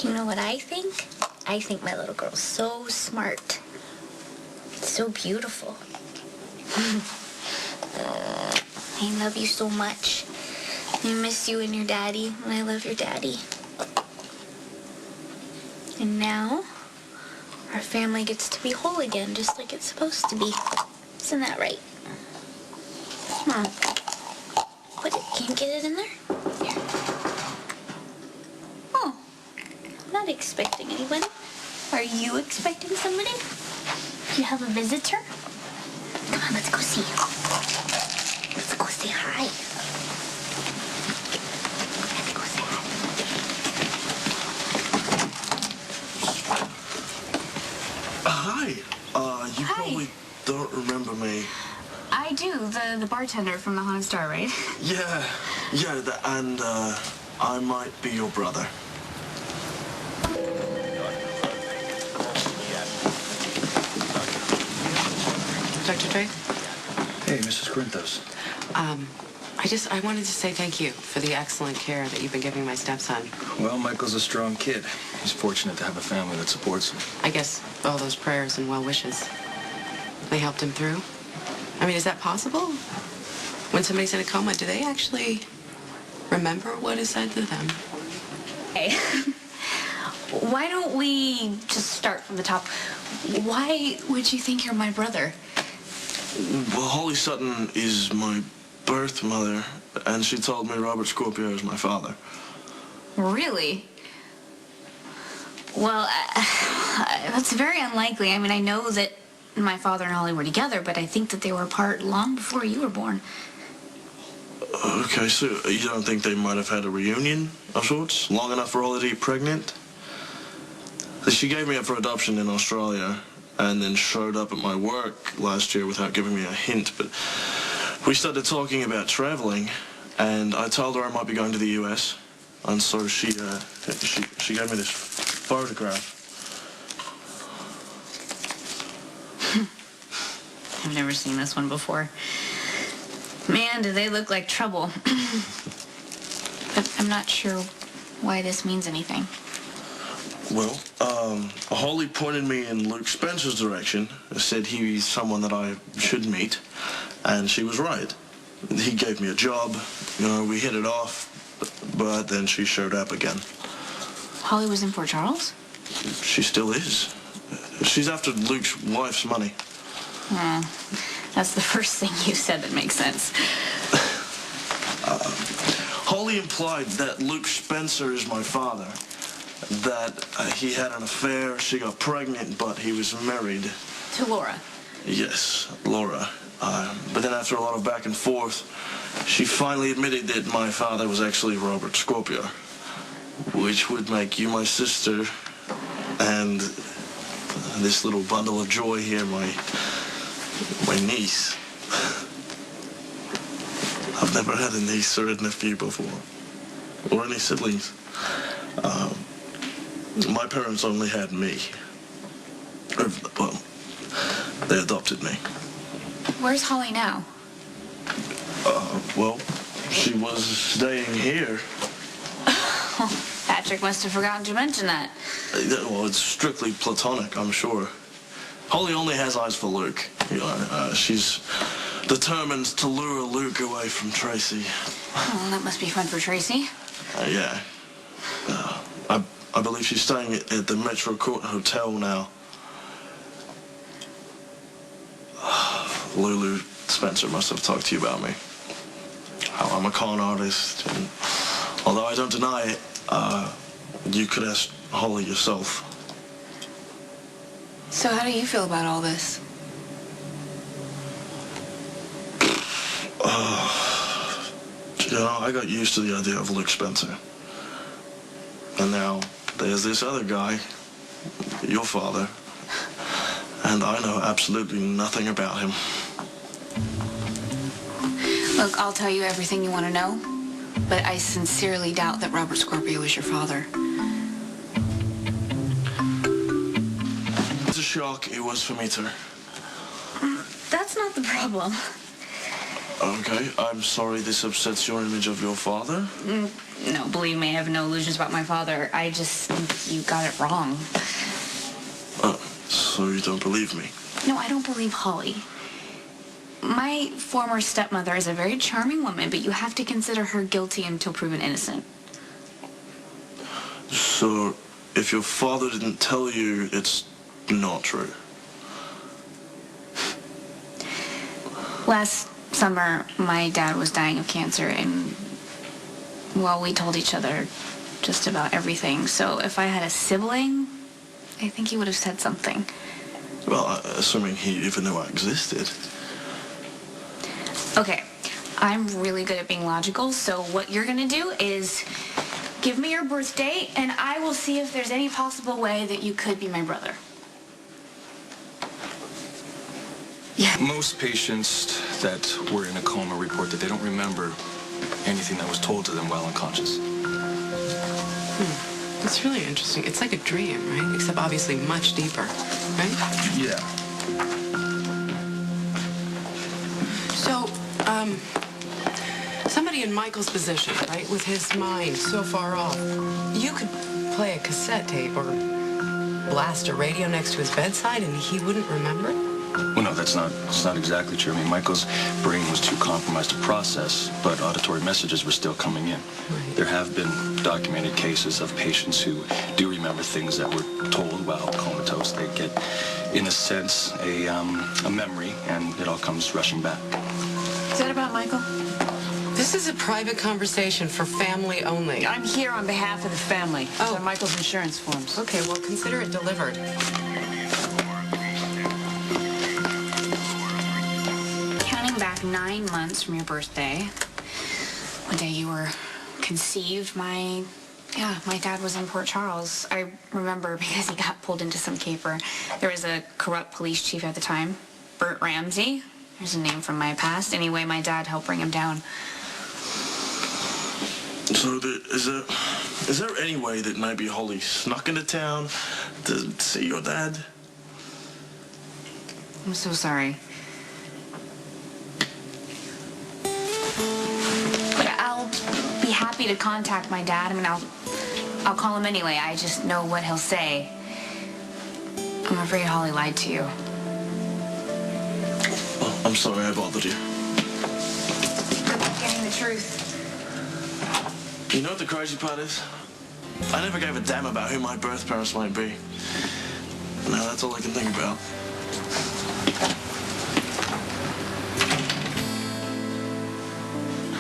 You know what I think? I think my little girl's so smart. So beautiful. I love you so much. I miss you and your daddy, and I love your daddy. And now, our family gets to be whole again, just like it's supposed to be. Isn't that right? What, can't get it in there? Here. Oh, I'm not expecting anybody. Are you expecting somebody? Do you have a visitor? Come on, let's go see. Let's go say hi. Let's go say hi. Hi. You probably don't remember me. I do. The bartender from the Haunted Star, right? Yeah, and I might be your brother. Dr. Drake? Hey, Mrs. Grinthos. I wanted to say thank you for the excellent care that you've been giving my stepson. Well, Michael's a strong kid. He's fortunate to have a family that supports him. I guess all those prayers and well wishes, they helped him through. I mean, is that possible? When somebody's in a coma, do they actually remember what is said to them? Hey, why don't we just start from the top? Why would you think you're my brother? Well, Holly Sutton is my birth mother, and she told me Robert Scorpio is my father. Really? Well, that's very unlikely. I mean, I know that my father and Holly were together, but I think that they were apart long before you were born. Okay, so you don't think they might have had a reunion of sorts? Long enough for Holly to get pregnant? She gave me up for adoption in Australia, and then showed up at my work last year without giving me a hint, but we started talking about traveling, and I told her I might be going to the US, and so she gave me this photograph. I've never seen this one before. Man, do they look like trouble. But I'm not sure why this means anything. Well, Holly pointed me in Luke Spencer's direction, said he's someone that I should meet, and she was right. He gave me a job, we hit it off, but then she showed up again. Holly was in Port Charles? She still is. She's after Luke's wife's money. That's the first thing you said that makes sense. Holly implied that Luke Spencer is my father, that he had an affair, she got pregnant, but he was married. To Laura? Yes, Laura. But then after a lot of back and forth, she finally admitted that my father was actually Robert Scorpio, which would make you my sister, and this little bundle of joy here, my niece. I've never had a niece or a nephew before, or any siblings. My parents only had me. Well, they adopted me. Where's Holly now? Well, she was staying here. Patrick must have forgotten to mention that. Well, it's strictly platonic, I'm sure. Holly only has eyes for Luke. She's determined to lure Luke away from Tracy. Oh, that must be fun for Tracy. Yeah. I believe she's staying at the Metro Court Hotel now. Lulu Spencer must have talked to you about me. How I'm a con artist. And although I don't deny it, you could ask Holly yourself. So how do you feel about all this? I got used to the idea of Luke Spencer. And now there's this other guy, your father, and I know absolutely nothing about him. Look, I'll tell you everything you want to know, but I sincerely doubt that Robert Scorpio is your father. It's a shock it was for me too. That's not the problem. Okay, I'm sorry this upsets your image of your father. No, believe me, I have no illusions about my father. I just think you got it wrong. So you don't believe me? No, I don't believe Holly. My former stepmother is a very charming woman, but you have to consider her guilty until proven innocent. So, if your father didn't tell you, it's not true? Last summer, my dad was dying of cancer, and, well, we told each other just about everything. So if I had a sibling, I think he would have said something. Well, assuming he even knew I existed. Okay, I'm really good at being logical, so what you're gonna do is give me your birthday, and I will see if there's any possible way that you could be my brother. Yeah. Most patients that were in a coma report that they don't remember anything that was told to them while unconscious. It's really interesting. It's like a dream, right? Except obviously much deeper, right? Yeah. So, somebody in Michael's position, right, with his mind so far off, you could play a cassette tape or blast a radio next to his bedside and he wouldn't remember it? Well, no, that's not exactly true. I mean, Michael's brain was too compromised to process, but auditory messages were still coming in. Right. There have been documented cases of patients who do remember things that were told while comatose. They get, in a sense, a memory, and it all comes rushing back. Is that about Michael? This is a private conversation for family only. I'm here on behalf of the family. Oh. These are Michael's insurance forms. Okay, well, consider it delivered. Counting back 9 months from your birthday, the day you were conceived, my dad was in Port Charles. I remember because he got pulled into some caper. There was a corrupt police chief at the time, Bert Ramsey. There's a name from my past. Anyway, my dad helped bring him down. So, is there any way that maybe Holly snuck into town to see your dad? I'm so sorry. But I'll be happy to contact my dad. I mean, I'll call him anyway. I just know what he'll say. I'm afraid Holly lied to you. Oh, I'm sorry I bothered you. I'm getting the truth. You know what the crazy part is? I never gave a damn about who my birth parents might be. Now that's all I can think about.